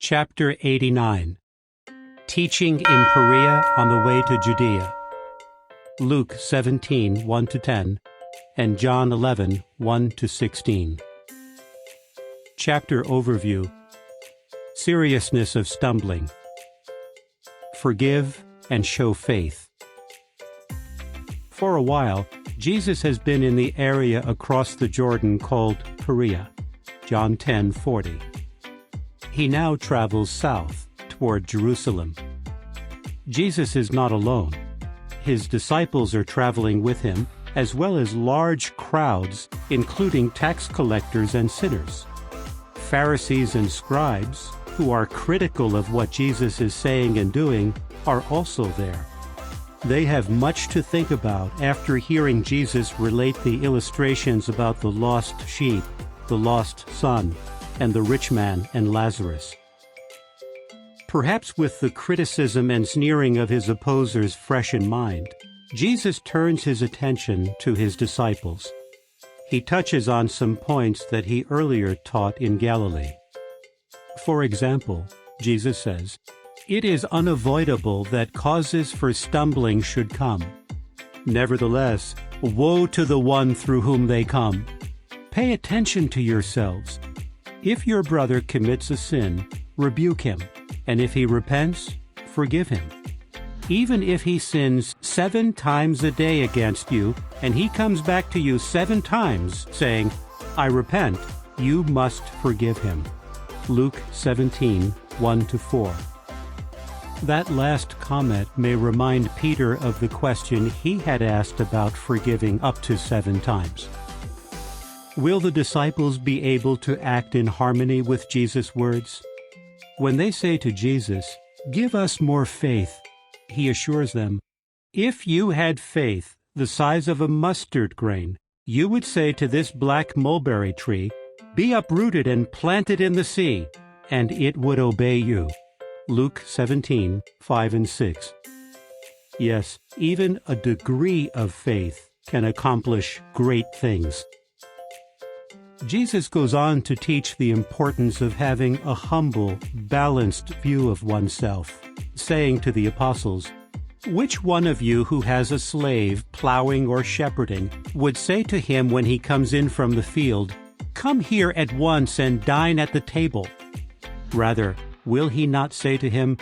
Chapter 89. Teaching in Perea on the way to Judea. Luke 17, 1-10, and John 11, 1-16. Chapter Overview. Seriousness of stumbling. Forgive and show faith. For a while, Jesus has been in the area across the Jordan called Perea. John 10:40. He now travels south toward Jerusalem. Jesus is not alone. His disciples are traveling with him, as well as large crowds, including tax collectors and sinners. Pharisees and scribes, who are critical of what Jesus is saying and doing, are also there. They have much to think about after hearing Jesus relate the illustrations about the lost sheep, the lost son, and the rich man and Lazarus. Perhaps with the criticism and sneering of his opposers fresh in mind, Jesus turns his attention to his disciples. He touches on some points that he earlier taught in Galilee. For example, Jesus says, "It is unavoidable that causes for stumbling should come. Nevertheless, woe to the one through whom they come. Pay attention to yourselves. If your brother commits a sin, rebuke him, and if he repents, forgive him. Even if he sins 7 times a day against you, and he comes back to you 7 times, saying, 'I repent,' you must forgive him." Luke 17, 1-4. That last comment may remind Peter of the question he had asked about forgiving up to 7 times. Will the disciples be able to act in harmony with Jesus' words? When they say to Jesus, "Give us more faith," he assures them, "If you had faith the size of a mustard grain, you would say to this black mulberry tree, 'Be uprooted and planted in the sea,' and it would obey you." Luke 17, 5-6. Yes, even a degree of faith can accomplish great things. Jesus goes on to teach the importance of having a humble, balanced view of oneself, saying to the apostles, "Which one of you who has a slave plowing or shepherding would say to him when he comes in from the field, 'Come here at once and dine at the table'? Rather, will he not say to him,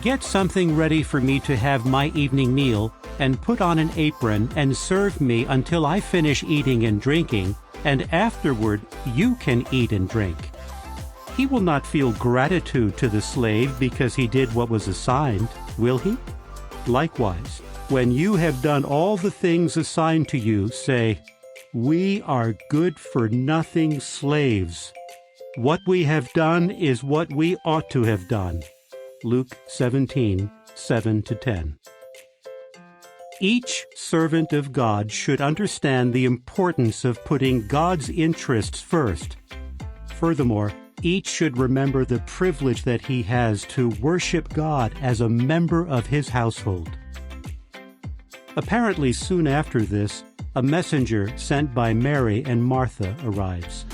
'Get something ready for me to have my evening meal, and put on an apron and serve me until I finish eating and drinking, and afterward you can eat and drink'? He will not feel gratitude to the slave because he did what was assigned, will he? Likewise, when you have done all the things assigned to you, say, 'We are good-for-nothing slaves. What we have done is what we ought to have done.'" Luke 17, 7-10. Each servant of God should understand the importance of putting God's interests first. Furthermore, each should remember the privilege that he has to worship God as a member of his household. Apparently soon after this, a messenger sent by Mary and Martha arrives.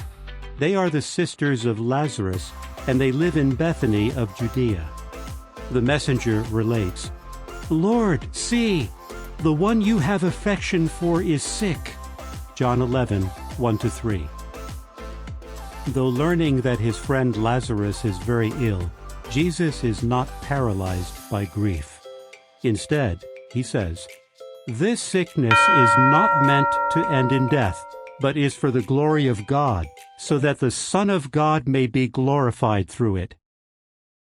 They are the sisters of Lazarus, and they live in Bethany of Judea. The messenger relates, "Lord, see, the one you have affection for is sick." John 11, 1-3. Though learning that his friend Lazarus is very ill, Jesus is not paralyzed by grief. Instead, he says, "This sickness is not meant to end in death, but is for the glory of God, so that the Son of God may be glorified through it."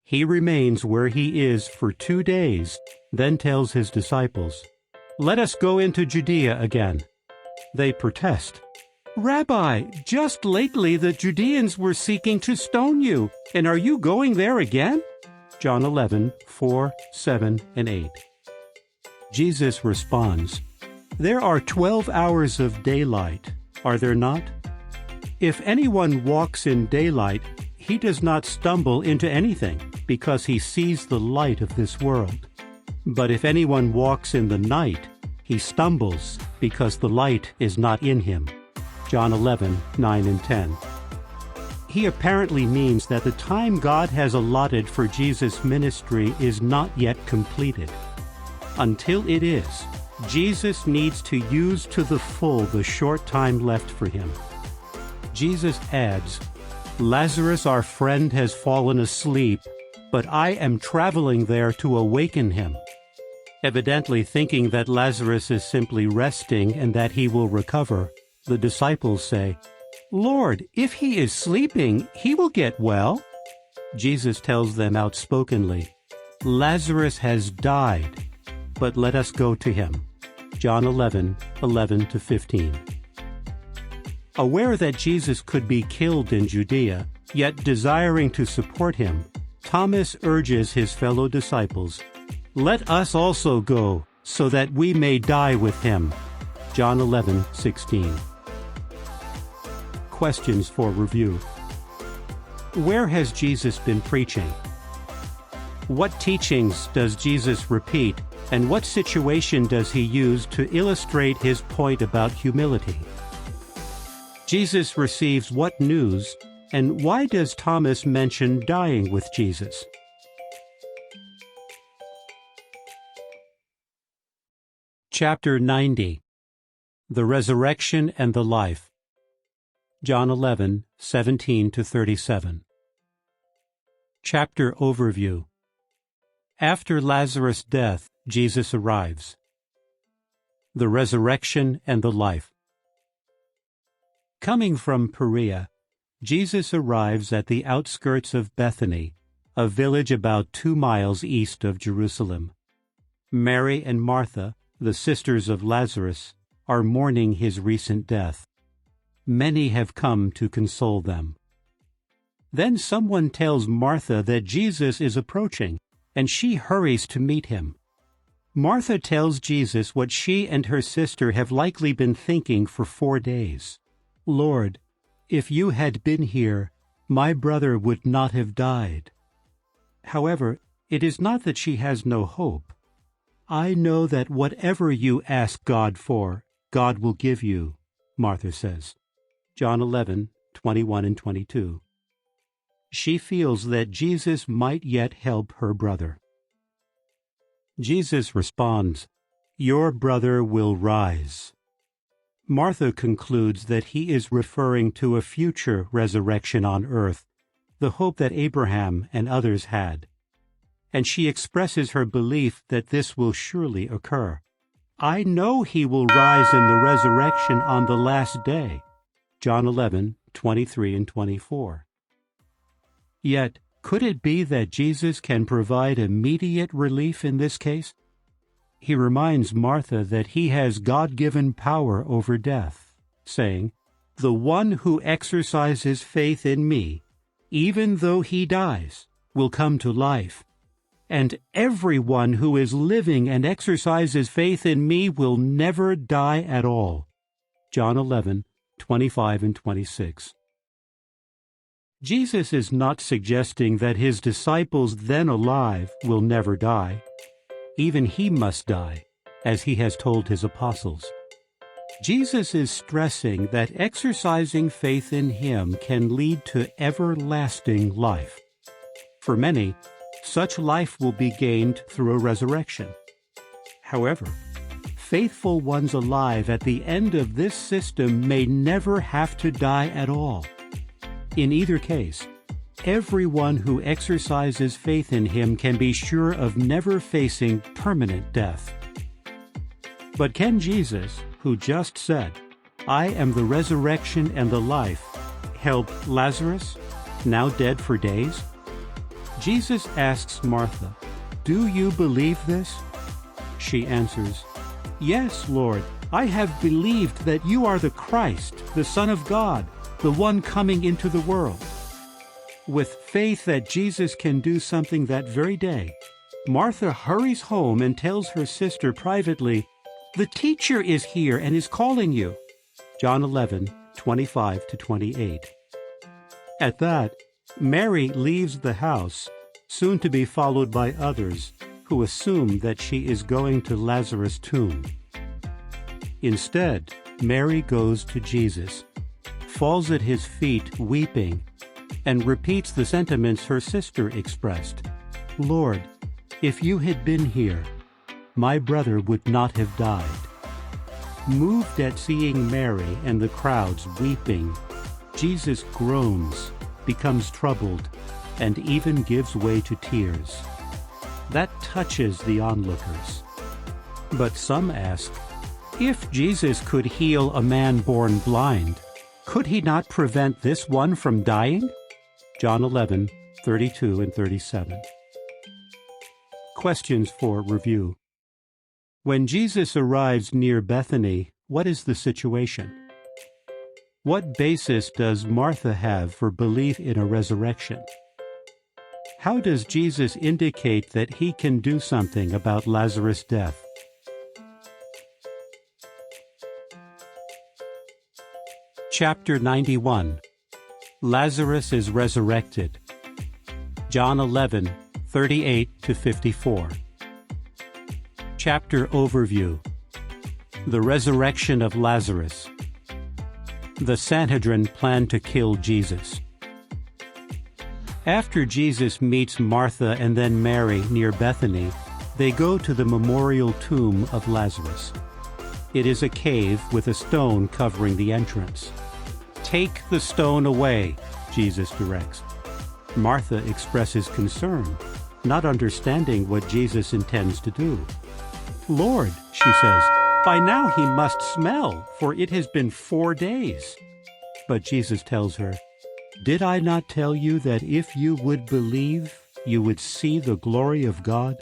He remains where he is for 2 days, then tells his disciples, "Let us go into Judea again." They protest, "Rabbi, just lately the Judeans were seeking to stone you, and are you going there again?" John 11, 4, 7, and 8. Jesus responds, "There are 12 hours of daylight, are there not? If anyone walks in daylight, he does not stumble into anything, because he sees the light of this world. But if anyone walks in the night, he stumbles, because the light is not in him." John 11, 9 and 10. He apparently means that the time God has allotted for Jesus' ministry is not yet completed. Until it is, Jesus needs to use to the full the short time left for him. Jesus adds, "Lazarus, our friend, has fallen asleep, but I am traveling there to awaken him." Evidently thinking that Lazarus is simply resting and that he will recover, the disciples say, "Lord, if he is sleeping, he will get well." Jesus tells them outspokenly, "Lazarus has died, but let us go to him." John 11:11-15. Aware that Jesus could be killed in Judea, yet desiring to support him, Thomas urges his fellow disciples, "Let us also go, so that we may die with him." John 11:16. Questions for review. Where has Jesus been preaching? What teachings does Jesus repeat, and what situation does he use to illustrate his point about humility? Jesus receives what news, and why does Thomas mention dying with Jesus? Chapter 90. The Resurrection and the Life. John 11:17-37. Chapter Overview. After Lazarus' death, Jesus arrives. The Resurrection and the Life. Coming from Perea, Jesus arrives at the outskirts of Bethany, a village about 2 miles east of Jerusalem. Mary and Martha, the sisters of Lazarus, are mourning his recent death. Many have come to console them. Then someone tells Martha that Jesus is approaching, and she hurries to meet him. Martha tells Jesus what she and her sister have likely been thinking for 4 days. "Lord, if you had been here, my brother would not have died." However, it is not that she has no hope. "I know that whatever you ask God for, God will give you," Martha says. John 11:21-22. She feels that Jesus might yet help her brother. Jesus responds, "Your brother will rise." Martha concludes that he is referring to a future resurrection on earth, the hope that Abraham and others had. And she expresses her belief that this will surely occur. "I know he will rise in the resurrection on the last day." John 11:23-24. Yet, could it be that Jesus can provide immediate relief in this case? He reminds Martha that he has God-given power over death, saying, "The one who exercises faith in me, even though he dies, will come to life. And everyone who is living and exercises faith in me will never die at all." John 11:25-26. Jesus is not suggesting that his disciples then alive will never die. Even he must die, as he has told his apostles. Jesus is stressing that exercising faith in him can lead to everlasting life. For many, such life will be gained through a resurrection. However, faithful ones alive at the end of this system may never have to die at all. In either case, everyone who exercises faith in him can be sure of never facing permanent death. But can Jesus, who just said, "I am the resurrection and the life," help Lazarus, now dead for days? Jesus asks Martha, "Do you believe this?" She answers, "Yes, Lord, I have believed that you are the Christ, the Son of God, the one coming into the world." With faith that Jesus can do something that very day, Martha hurries home and tells her sister privately, "The teacher is here and is calling you." John 11:25-28. At that, Mary leaves the house, soon to be followed by others who assume that she is going to Lazarus' tomb. Instead, Mary goes to Jesus, falls at his feet weeping, and repeats the sentiments her sister expressed. "Lord, if you had been here, my brother would not have died." Moved at seeing Mary and the crowds weeping, Jesus groans, becomes troubled, and even gives way to tears. That touches the onlookers. But some ask, if Jesus could heal a man born blind, could he not prevent this one from dying? John 11:32 and 37. Questions for review. When Jesus arrives near Bethany, what is the situation? What basis does Martha have for belief in a resurrection? How does Jesus indicate that he can do something about Lazarus' death? Chapter 91. Lazarus is resurrected. John 11:38 to 54. Chapter overview. The resurrection of Lazarus. The Sanhedrin plan to kill Jesus. After Jesus meets Martha and then Mary near Bethany, they go to the memorial tomb of Lazarus. It is a cave with a stone covering the entrance. "Take the stone away," Jesus directs. Martha expresses concern, not understanding what Jesus intends to do. "Lord," she says, "by now he must smell, for it has been 4 days." But Jesus tells her, "Did I not tell you that if you would believe, you would see the glory of God?"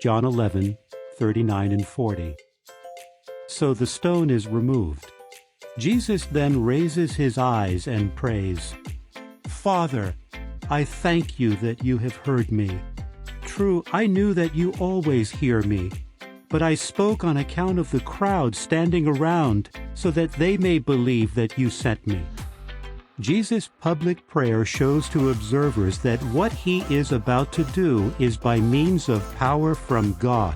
John 11:39 and 40. So the stone is removed. Jesus then raises his eyes and prays, "Father, I thank you that you have heard me. True, I knew that you always hear me, but I spoke on account of the crowd standing around so that they may believe that you sent me." Jesus' public prayer shows to observers that what he is about to do is by means of power from God.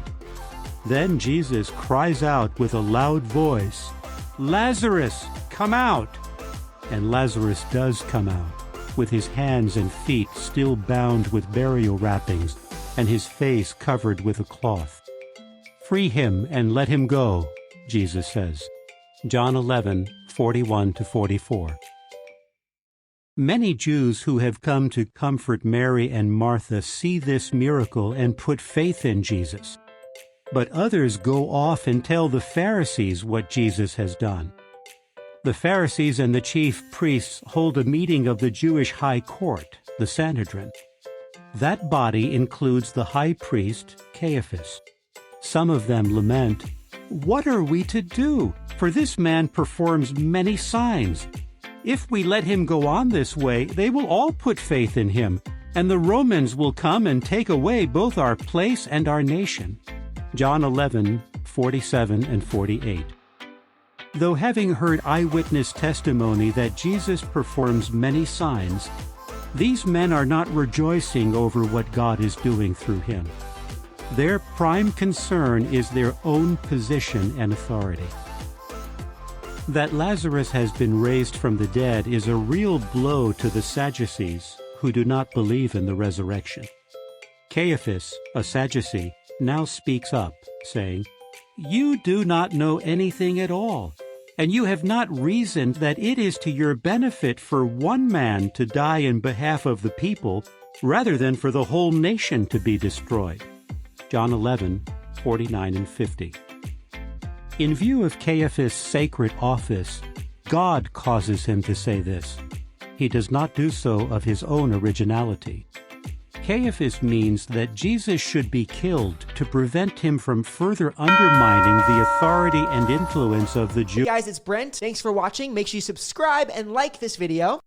Then Jesus cries out with a loud voice, "Lazarus, come out!" And Lazarus does come out, with his hands and feet still bound with burial wrappings, and his face covered with a cloth. "Free him and let him go," Jesus says. John 11:41 to 44. Many Jews who have come to comfort Mary and Martha see this miracle and put faith in Jesus. But others go off and tell the Pharisees what Jesus has done. The Pharisees and the chief priests hold a meeting of the Jewish high court, the Sanhedrin. That body includes the high priest, Caiaphas. Some of them lament, "What are we to do? For this man performs many signs. If we let him go on this way, they will all put faith in him, and the Romans will come and take away both our place and our nation." John 11:47 and 48. Though having heard eyewitness testimony that Jesus performs many signs, these men are not rejoicing over what God is doing through him. Their prime concern is their own position and authority. That Lazarus has been raised from the dead is a real blow to the Sadducees, who do not believe in the resurrection. Caiaphas, a Sadducee, now speaks up, saying, "You do not know anything at all, and you have not reasoned that it is to your benefit for one man to die in behalf of the people, rather than for the whole nation to be destroyed." John 11:49 and 50. In view of Caiaphas' sacred office, God causes him to say this. He does not do so of his own originality. Caiaphas means that Jesus should be killed to prevent him from further undermining the authority and influence of the Jews. Hey guys, it's Brent. Thanks for watching. Make sure you subscribe and like this video.